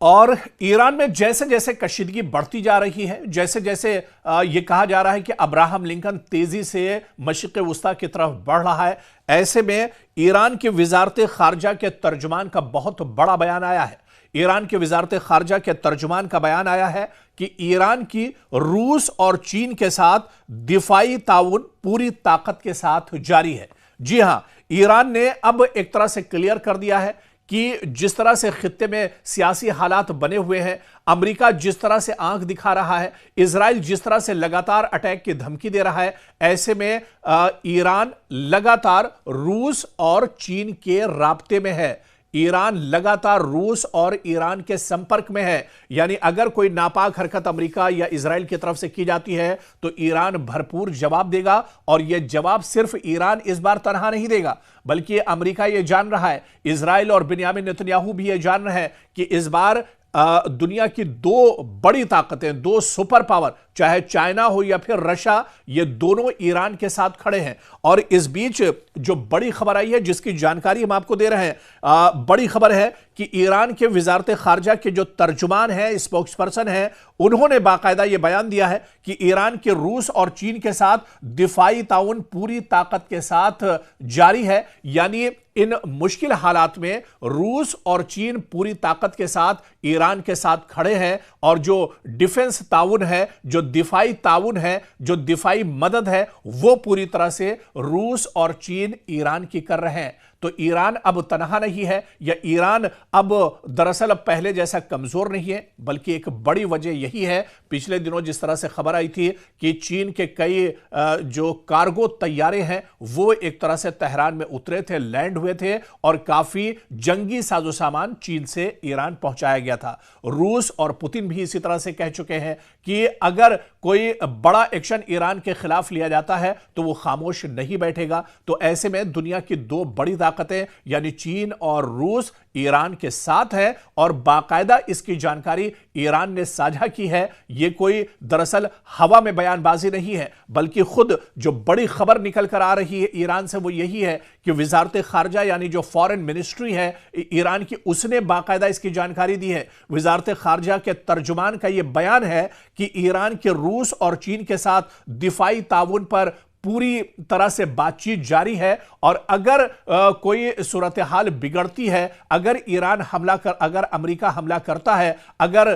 और ईरान में जैसे जैसे कशीदगी बढ़ती जा रही है, जैसे जैसे ये कहा जा रहा है कि अब्राहम लिंकन तेजी से मशरिक़ वुस्ता की तरफ बढ़ रहा है, ऐसे में ईरान की वजारत खारजा के तर्जुमान का बहुत बड़ा बयान आया है। ईरान की वजारत खारजा के तर्जुमान का बयान आया है कि ईरान की रूस और चीन के साथ दिफाई ताउन पूरी ताकत के साथ जारी है। जी हां, ईरान ने अब एक तरह से क्लियर कर दिया है कि जिस तरह से खित्ते में सियासी हालात बने हुए हैं, अमेरिका जिस तरह से आंख दिखा रहा है, इजराइल जिस तरह से लगातार अटैक की धमकी दे रहा है, ऐसे में ईरान लगातार रूस और चीन के राब्ते में है। ईरान लगातार रूस और ईरान के संपर्क में है। यानी अगर कोई नापाक हरकत अमेरिका या इजराइल की तरफ से की जाती है तो ईरान भरपूर जवाब देगा, और यह जवाब सिर्फ ईरान इस बार तनहा नहीं देगा, बल्कि अमेरिका यह जान रहा है, इजराइल और बिन्यामिन नेतन्याहू भी यह जान रहे हैं कि इस बार दुनिया की दो बड़ी ताकतें, दो सुपर पावर, चाहे चाइना हो या फिर रशिया, ये दोनों ईरान के साथ खड़े हैं। और इस बीच जो बड़ी खबर आई है, जिसकी जानकारी हम आपको दे रहे हैं, बड़ी खबर है कि ईरान के वजारत खारजा के जो तर्जुमान हैं, स्पोक्स पर्सन हैं, उन्होंने बाकायदा यह बयान दिया है कि ईरान के रूस और चीन के साथ दिफाई ताउन पूरी ताकत के साथ जारी है। यानी इन मुश्किल हालात में रूस और चीन पूरी ताकत के साथ ईरान के साथ खड़े हैं, और जो डिफेंस ताउन है, जो दिफाई ताउन है, जो दिफाई मदद है, वो पूरी तरह से रूस और चीन ईरान की कर रहे हैं। तो ईरान अब तनहा नहीं है, या ईरान अब दरअसल पहले जैसा कमजोर नहीं है, बल्कि एक बड़ी वजह यही है, पिछले दिनों जिस तरह से खबर आई थी कि चीन के कई जो कार्गो तैयारे हैं वो एक तरह से तेहरान में उतरे थे, लैंड हुए थे, और काफी जंगी साजो सामान चीन से ईरान पहुंचाया गया था। रूस और पुतिन भी इसी तरह से कह चुके हैं कि अगर कोई बड़ा एक्शन ईरान के खिलाफ लिया जाता है तो वो खामोश नहीं बैठेगा। तो ऐसे में दुनिया की दो बड़ी ताकतें यानी चीन और रूस ईरान के साथ है, और बाकायदा इसकी जानकारी ईरान ने साझा की है। यह कोई दरअसल हवा में बयानबाजी नहीं है, बल्कि खुद जो बड़ी खबर निकल कर आ रही है ईरान से वो यही है कि वजारत खारजा यानी जो फॉरेन मिनिस्ट्री है ईरान की, उसने बाकायदा इसकी जानकारी दी है। वजारत खारजा के तर्जुमान का यह बयान है कि ईरान के रूस और चीन के साथ दिफाई ताउन पर पूरी तरह से बातचीत जारी है, और अगर कोई सूरत हाल बिगड़ती है, अगर अगर अमेरिका हमला करता है, अगर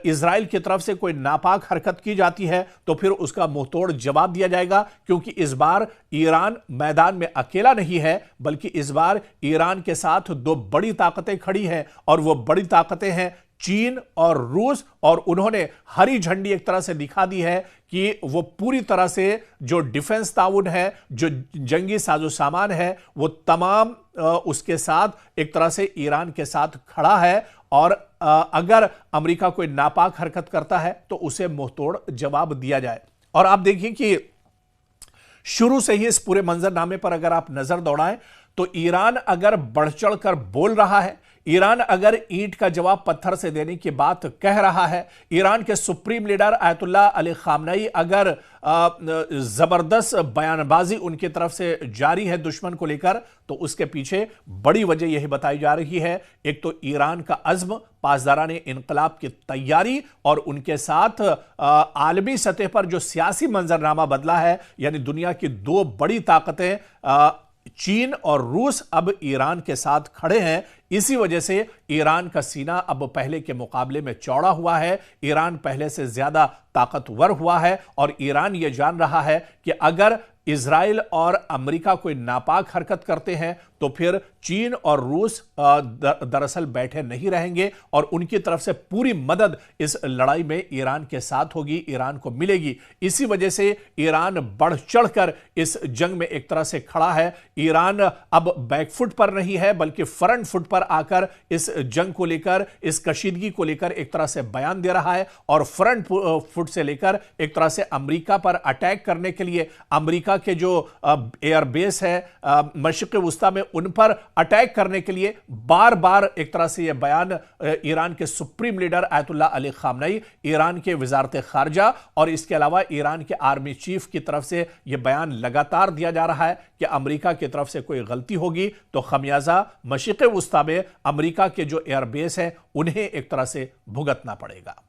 इजराइल की तरफ से कोई नापाक हरकत की जाती है, तो फिर उसका मुंहतोड़ जवाब दिया जाएगा। क्योंकि इस बार ईरान मैदान में अकेला नहीं है, बल्कि इस बार ईरान के साथ दो बड़ी ताकतें खड़ी हैं, और वो बड़ी ताकतें हैं चीन और रूस, और उन्होंने हरी झंडी एक तरह से दिखा दी है कि वो पूरी तरह से जो डिफेंस ताउन है, जो जंगी साजो सामान है, वो तमाम उसके साथ एक तरह से ईरान के साथ खड़ा है, और अगर अमेरिका कोई नापाक हरकत करता है तो उसे मुंहतोड़ जवाब दिया जाए। और आप देखिए कि शुरू से ही इस पूरे मंजरनामे पर अगर आप नजर दौड़ाएं तो ईरान अगर बढ़ चढ़ कर बोल रहा है, ईरान अगर ईंट का जवाब पत्थर से देने की बात कह रहा है, ईरान के सुप्रीम लीडर आयतुल्लाह अली खामनई अगर जबरदस्त बयानबाजी उनकी तरफ से जारी है दुश्मन को लेकर, तो उसके पीछे बड़ी वजह यही बताई जा रही है। एक तो ईरान का अज़्म, पासदाराने इनकलाब की तैयारी, और उनके साथ आलमी सतह पर जो सियासी मंजरनामा बदला है, यानी दुनिया की दो बड़ी ताकतें चीन और रूस अब ईरान के साथ खड़े हैं। इसी वजह से ईरान का सीना अब पहले के मुकाबले में चौड़ा हुआ है, ईरान पहले से ज्यादा ताकतवर हुआ है, और ईरान यह जान रहा है कि अगर इजराइल और अमेरिका कोई नापाक हरकत करते हैं तो फिर चीन और रूस दरअसल बैठे नहीं रहेंगे, और उनकी तरफ से पूरी मदद इस लड़ाई में ईरान के साथ होगी, ईरान को मिलेगी। इसी वजह से ईरान बढ़ चढ़कर इस जंग में एक तरह से खड़ा है। ईरान अब बैकफुट पर नहीं है, बल्कि फ्रंट फुट पर आकर इस जंग को लेकर, इस कशीदगी को लेकर एक तरह से बयान दे रहा है, और फ्रंट फुट से लेकर एक तरह से अमेरिका पर अटैक करने के लिए, अमेरिका के जो एयर बेस है मशरिक़ वुस्ता में, उन पर अटैक करने के लिए बार बार एक तरह से यह बयान ईरान के supreme leader Ayatollah Ali खामनई, Iran के वजारत खारजा और इसके अलावा ईरान के आर्मी चीफ की तरफ से यह बयान लगातार दिया जा रहा है कि अमेरिका की तरफ से कोई गलती होगी तो खमियाजा मशरिक़ वुस्ता में अमेरिका के जो एयर बेस है उन्हें एक तरह से भुगतना पड़ेगा।